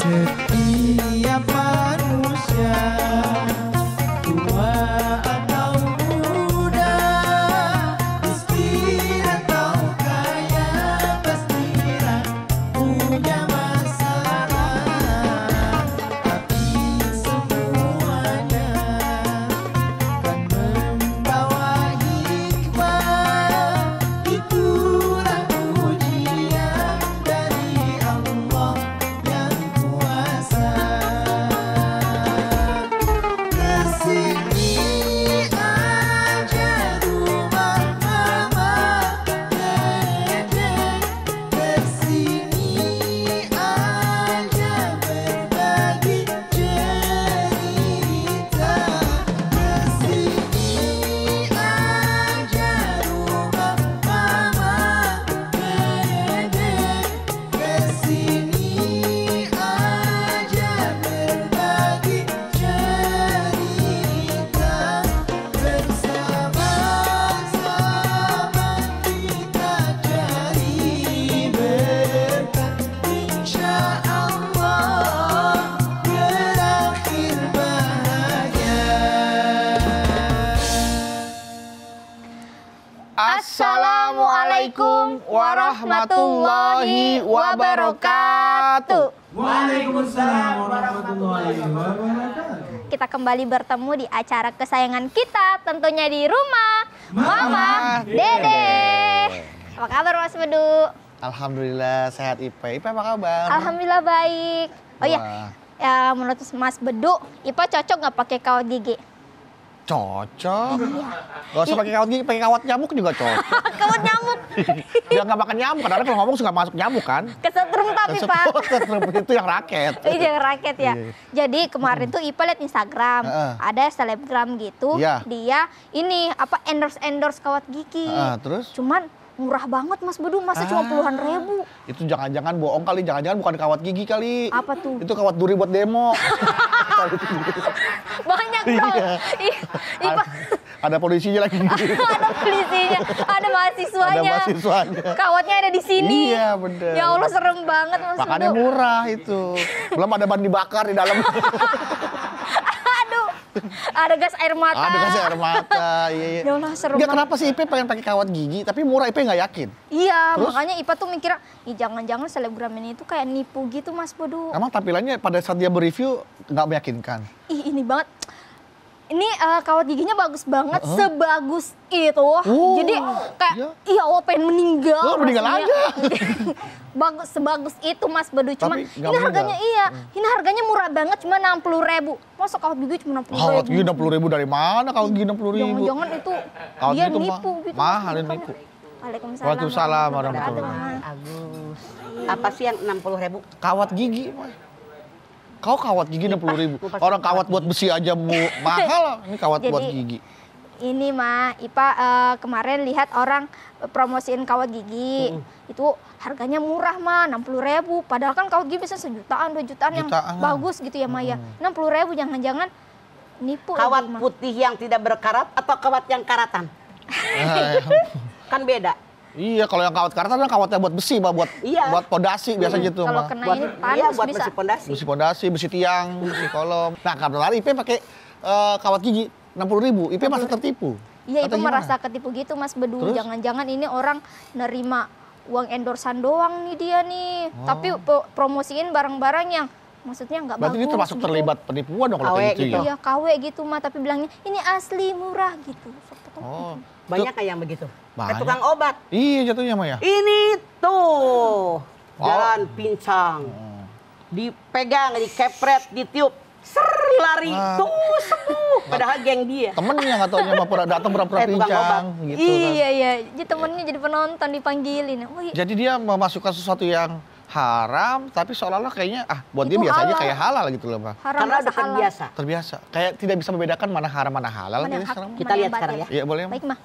Setiap manusia, tua atau muda, miskin atau kaya, pastilah punya masalah. Tapi semuanya kan membawa hikmah. Itulah ujian dari Allah yang kuasa. Kesini aja rumah mama, dedek. Kesini aja berbagi cerita. Kesini aja rumah mama, dedek. Kesini aja berbagi cerita. Bersama-sama kita cari berkah, insya Allah berakhir bahagia. Assalamualaikum warahmatullahi wabarakatuh. Waalaikumsalam warahmatullahi wabarakatuh. Kita kembali bertemu di acara kesayangan kita, tentunya di rumah Mama Dede. Apa kabar Mas Bedu? Alhamdulillah sehat Ipe. Ipe apa kabar? Alhamdulillah baik. Oh iya, Wah, ya menurut Mas Bedu, Ipa cocok nggak pakai kawat gigi? cocok. Gak usah pakai kawat gigi, pakai kawat nyamuk juga cocok. Kawat nyamuk, Dia nggak makan nyamuk, karena kalau ngomong suka masuk nyamuk kan. kesetrum tapi Pak. Itu yang raket. Iya raket ya. Iya. Jadi kemarin tuh Ipa liat Instagram, Heeh. ada selebgram gitu, Iya. dia ini apa endorse kawat gigi. Terus? Cuman murah banget Mas Bedu, masa cuma puluhan ribu. Itu jangan-jangan bohong kali, jangan-jangan bukan kawat gigi kali. Apa tuh? Itu kawat duri buat demo. Banyak dong. Iya. Ipa Ada polisinya lagi. ada polisinya, ada mahasiswanya. Ada mahasiswanya. Kawatnya ada di sini. Iya, bener. Ya Allah serem banget Mas Makanya Bedu. murah itu. Belum ada ban dibakar di dalam. Aduh, ada gas air mata. Ada kasih air mata. Iya, iya. Ya Allah serem Nggak, banget. kenapa sih Ipe pengen pakai kawat gigi, tapi murah Ipe nggak yakin? Iya, Terus? makanya Ipa tuh mikirnya, ih jangan-jangan selebgram ini tuh kayak nipu gitu Mas Bedu. Emang tampilannya pada saat dia bereview nggak meyakinkan? Ih ini banget. Ini kawat giginya bagus banget, sebagus itu. Jadi kayak, iya Allah pengen meninggal. Lo meninggal rasanya. aja. Bagus, sebagus itu Mas Bedu. Cuma Tapi nggak ini harganya meninggal. ini harganya murah banget, cuma 60.000. Masa kawat gigi cuma 60.000? Kawat gigi 60.000 dari mana? Kawat gigi 60.000. Jangan-jangan itu Kawat dia gigi tuh nipu gitu. mahal, Mas, ini nipu. Waalaikumsalam. Waalaikumsalam warahmatullahi Mas. Agus. Apa sih yang 60.000? Kawat gigi, Mas. Kau kawat gigi 60.000. Orang kawat buat besi aja mahal, ini kawat buat Jadi, gigi. Ini mah Ipa kemarin lihat orang promosiin kawat gigi. Itu harganya murah mah 60.000. Padahal kan kawat gigi bisa 1 jutaan, 2 jutaan yang Jutaan. bagus gitu ya Maya. 60.000 jangan-jangan nipu Kawat lagi, Ma. putih yang tidak berkarat atau kawat yang karatan? Kan beda. Iya, kalau yang kawat karatan kan kawatnya buat besi, Pak, buat Iya. buat pondasi biasa gitu, Kalau mah. kena Buat, ini iya, panas buat bisa. besi pondasi. Besi pondasi, besi tiang, besi kolom. Nah, kebetulan Ipe pakai kawat gigi 60.000. Ipe masih tertipu. Iya, Atau Ipa gimana? merasa ketipu gitu Mas Bedu. Terus? Jangan-jangan ini orang nerima uang endorsan doang nih dia nih. Tapi promosiin barang-barang yang maksudnya nggak bagus. Berarti ini termasuk gitu. terlibat penipuan dong kalau KW kayak gitu gitu. ya? Iya, KW gitu mah, tapi bilangnya ini asli murah gitu. Oh. Banyak kayak yang begitu. Banyak. Kayak tukang obat. Iya jatuhnya Maya. Ini tuh jalan pincang. Dipegang, dikepret, ditiup. Ser lari. Tuh sembuh. Padahal geng dia. Temennya nggak taunya mah pura datang pura-pura Tukang pincang obat. gitu kan. Iya, iya. Jadi temennya jadi penonton dipanggilin. Oh, iya. Jadi dia memasukkan sesuatu yang haram, tapi seolah-olah kayaknya buat dia Itu biasa aja halal. kayak halal gitu loh, Pak. Haram Karena rasa udah halal. terbiasa. Terbiasa. Kayak tidak bisa membedakan mana haram mana halal Mana jadi yang hak, sekarang. Kita mana lihat yang sekarang batil. Iya, boleh. Baik, Mah.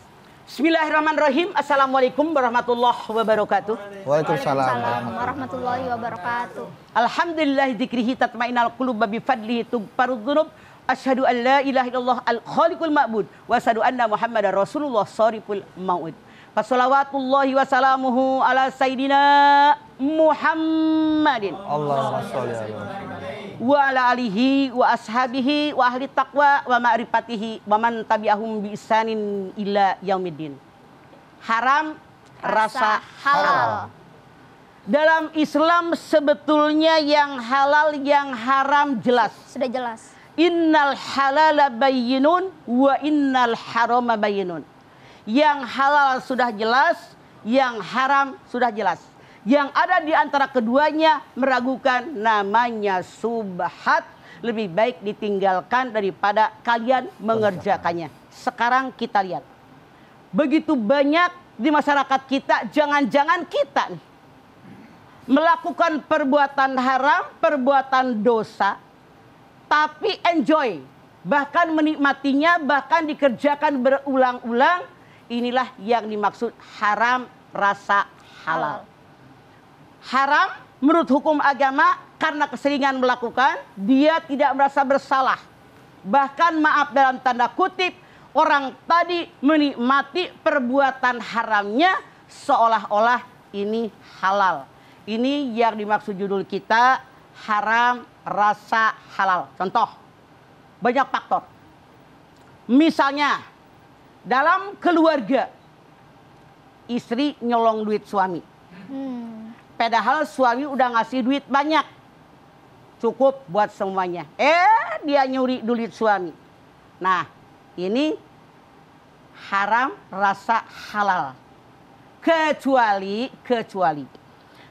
Bismillahirrahmanirrahim. Assalamualaikum warahmatullahi wabarakatuh. Waalaikumsalam. Salam warahmatullahi wabarakatuh. Alhamdulillah dzikrihi tatma'innal qulub bi fadlihi tughfarudz dzunub. Asyhadu an la ilaha illallah al-khaliqul ma'bud wa asyhadu anna Muhammadar Rasulullah shariful mau'id. Fassalawatullahi wa salamuhu ala sayyidina Muhammadin. Allahumma sholli ala Muhammad. wa ala alihi wa ashabihi wa ahli taqwa wa ma'rifatihi wa man tabi'ahum bi ihsanin ila yaumiddin. Haram rasa halal. Dalam Islam sebetulnya yang halal yang haram jelas. Sudah jelas. Innal halala bayyinun wa innal harama bayyinun. Yang halal sudah jelas, yang haram sudah jelas. Yang ada di antara keduanya meragukan, namanya subhat. Lebih baik ditinggalkan daripada kalian mengerjakannya. Sekarang kita lihat. Begitu banyak di masyarakat kita, jangan-jangan kita nih, melakukan perbuatan haram, perbuatan dosa, tapi enjoy. Bahkan menikmatinya, bahkan dikerjakan berulang-ulang. Inilah yang dimaksud haram rasa halal. Haram menurut hukum agama karena keseringan melakukan, dia tidak merasa bersalah. Bahkan maaf dalam tanda kutip, orang tadi menikmati perbuatan haramnya seolah-olah ini halal. Ini yang dimaksud judul kita, haram rasa halal. Contoh, banyak faktor. Misalnya, dalam keluarga, istri nyolong duit suami. Padahal suami udah ngasih duit banyak. Cukup buat semuanya. Dia nyuri duit suami. Nah, ini haram rasa halal. Kecuali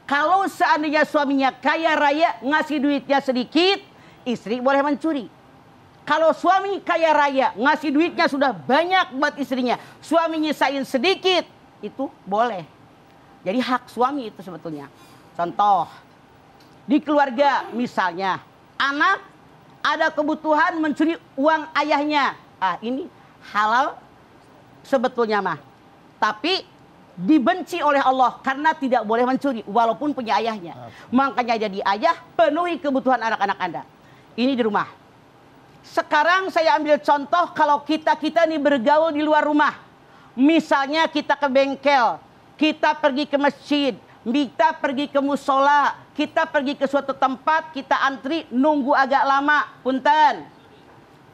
kalau seandainya suaminya kaya raya, ngasih duitnya sedikit, istri boleh mencuri. Kalau suami kaya raya, ngasih duitnya sudah banyak buat istrinya, suami nyisain sedikit, itu boleh. Jadi hak suami itu sebetulnya. Contoh, di keluarga misalnya, anak ada kebutuhan mencuri uang ayahnya. Ini halal sebetulnya mah. Tapi dibenci oleh Allah karena tidak boleh mencuri walaupun punya ayahnya. Makanya jadi ayah, penuhi kebutuhan anak-anak Anda. Ini di rumah. Sekarang saya ambil contoh kalau kita nih bergaul di luar rumah. Misalnya kita ke bengkel, kita pergi ke masjid, kita pergi ke musola, kita pergi ke suatu tempat, kita antri nunggu agak lama. Punten.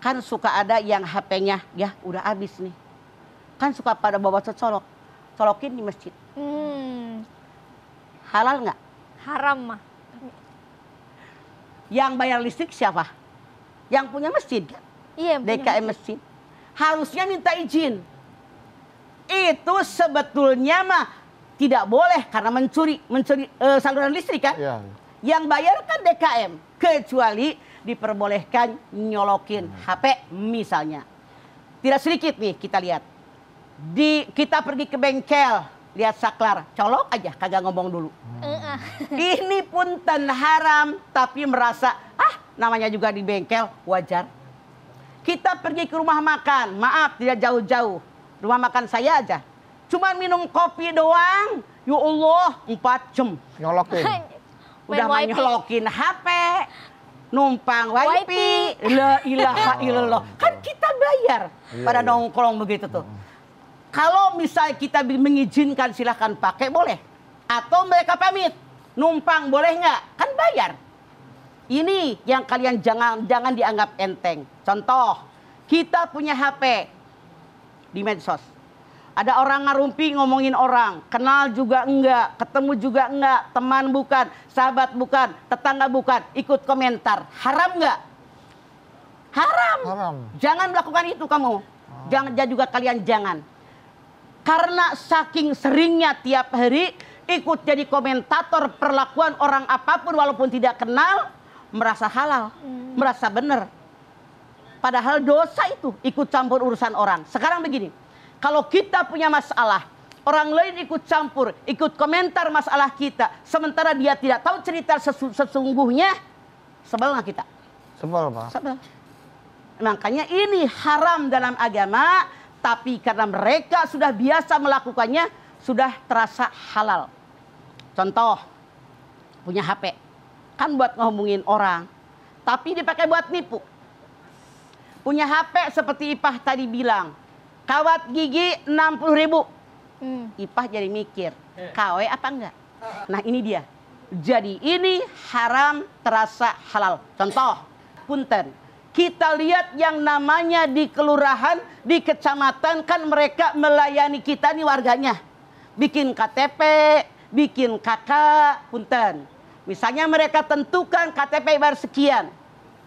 Kan suka ada yang HP-nya ya udah habis nih. Kan suka pada bawa colok. Colokin di masjid. Halal nggak? Haram mah. Yang bayar listrik siapa? Yang punya masjid kan? Iya, DKM masjid. Harusnya minta izin. Itu sebetulnya mah tidak boleh karena mencuri saluran listrik kan? Iya. Yang bayar kan DKM. Kecuali diperbolehkan nyolokin HP misalnya. Tidak sedikit nih kita lihat. Kita pergi ke bengkel, lihat saklar, colok aja, kagak ngomong dulu. Ini punten haram, tapi merasa, namanya juga di bengkel, wajar. Kita pergi ke rumah makan, maaf tidak jauh-jauh. Rumah makan saya aja. Cuma minum kopi doang, ya Allah, 4 jam. Nyolokin. Udah nyolokin HP, numpang wifi, la ilaha illallah. Kan kita bayar pada nongkrong begitu tuh. Kalau misalnya kita mengizinkan silahkan pakai boleh. Atau mereka pamit. Numpang boleh nggak? Kan bayar. Ini yang kalian jangan dianggap enteng. Contoh, kita punya HP di medsos. Ada orang ngarumpi ngomongin orang. Kenal juga enggak, ketemu juga enggak, teman bukan, sahabat bukan, tetangga bukan. Ikut komentar. Haram nggak? Haram. Jangan melakukan itu kamu. Jangan juga kalian jangan. Karena saking seringnya tiap hari ikut jadi komentator perlakuan orang apapun walaupun tidak kenal, merasa halal, merasa benar. Padahal dosa itu ikut campur urusan orang. Sekarang begini, kalau kita punya masalah, orang lain ikut campur, ikut komentar masalah kita, sementara dia tidak tahu cerita sesungguhnya, sebel nggak kita? Sebel, Pak. Sebel. Makanya ini haram dalam agama. Tapi karena mereka sudah biasa melakukannya, sudah terasa halal. Contoh, punya HP. Kan buat ngomongin orang. Tapi dipakai buat nipu. Punya HP seperti Ipah tadi bilang. Kawat gigi 60.000. Ipah jadi mikir, KW apa enggak? Nah ini dia. Jadi ini haram terasa halal. Contoh, punten. Kita lihat yang namanya di kelurahan, di kecamatan kan mereka melayani kita nih warganya. Bikin KTP, bikin KK, punten. Misalnya mereka tentukan KTP bayar sekian,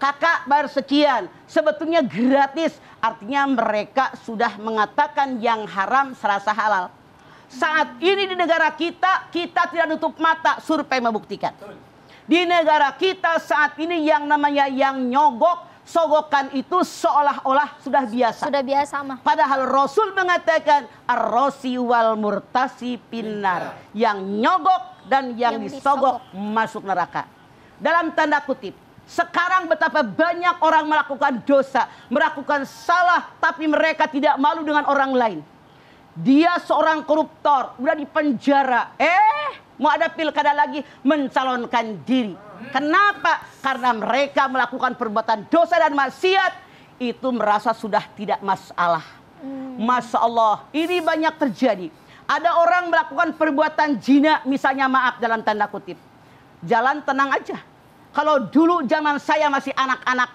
kakak bayar sekian. Sebetulnya gratis, artinya mereka sudah mengatakan yang haram serasa halal. Saat ini di negara kita tidak nutup mata, survei membuktikan. Di negara kita saat ini yang namanya yang nyogok, sogokan itu seolah-olah sudah biasa. Sudah biasa mah. Padahal Rasul mengatakan ar-rosi wal murtasi pinnar. Yang nyogok dan yang disogok masuk neraka. Dalam tanda kutip, sekarang betapa banyak orang melakukan dosa, melakukan salah, tapi mereka tidak malu dengan orang lain. Dia seorang koruptor, udah di penjara. Mau ada pilkada lagi, mencalonkan diri. Kenapa? Karena mereka melakukan perbuatan dosa dan maksiat, itu merasa sudah tidak masalah. Masya Allah, ini banyak terjadi. Ada orang melakukan perbuatan zina, misalnya maaf dalam tanda kutip. Jalan tenang aja. Kalau dulu zaman saya masih anak-anak,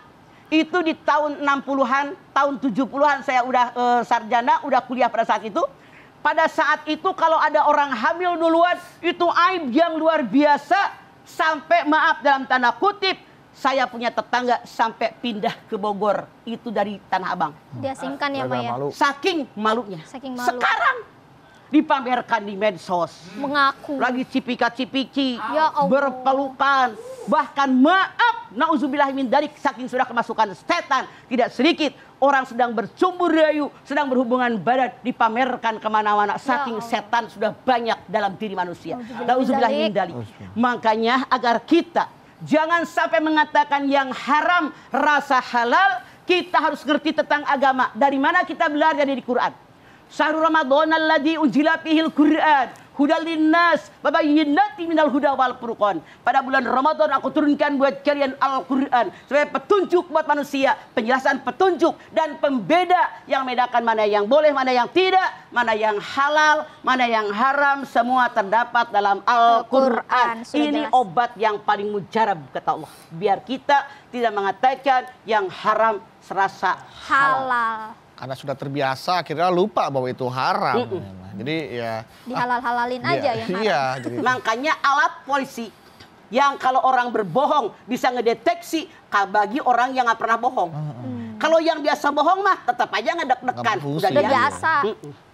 itu di tahun 60-an, tahun 70-an saya udah sarjana, udah kuliah pada saat itu. Pada saat itu kalau ada orang hamil duluan, itu aib yang luar biasa. Sampai maaf dalam tanda kutip, saya punya tetangga sampai pindah ke Bogor. Itu dari Tanah Abang. Diasingkan ya Maya. Saking malunya. Saking malu. Sekarang dipamerkan di medsos. Mengaku. Lagi cipika-cipiki, Ya Allah. berpelukan. Bahkan maaf, na'udzubillah min dzalik, saking sudah kemasukan setan. Tidak sedikit orang sedang bercumbu rayu, sedang berhubungan badan, dipamerkan kemana-mana. Saking setan sudah banyak dalam diri manusia. Na'udzubillah min dzalik. Makanya agar kita jangan sampai mengatakan yang haram rasa halal, kita harus ngerti tentang agama. Dari mana kita belajar dari Quran? Syahrul Ramadan alladzi unzila fihil Qur'an hudal linnas wa bayyinatin minal huda wal furqan. Pada bulan Ramadan aku turunkan buat kalian Al-Qur'an sebagai petunjuk buat manusia, penjelasan petunjuk dan pembeda yang membedakan mana yang boleh, mana yang tidak, mana yang halal, mana yang haram, semua terdapat dalam Al-Qur'an. Ini obat yang paling mujarab kata Allah. Biar kita tidak mengatakan yang haram serasa halal. Karena sudah terbiasa, akhirnya lupa bahwa itu haram. Jadi ya dihalal-halalin aja yang haram. Iya, jadi. Makanya alat polisi yang kalau orang berbohong bisa ngedeteksi bagi orang yang nggak pernah bohong. Kalau yang biasa bohong mah tetap aja ngedek-dekan. Udah biasa.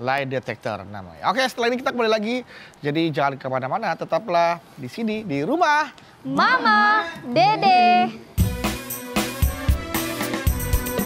Lie detector namanya. Oke, setelah ini kita kembali lagi. Jadi jangan kemana-mana, tetaplah di sini di rumah Mama, Dede.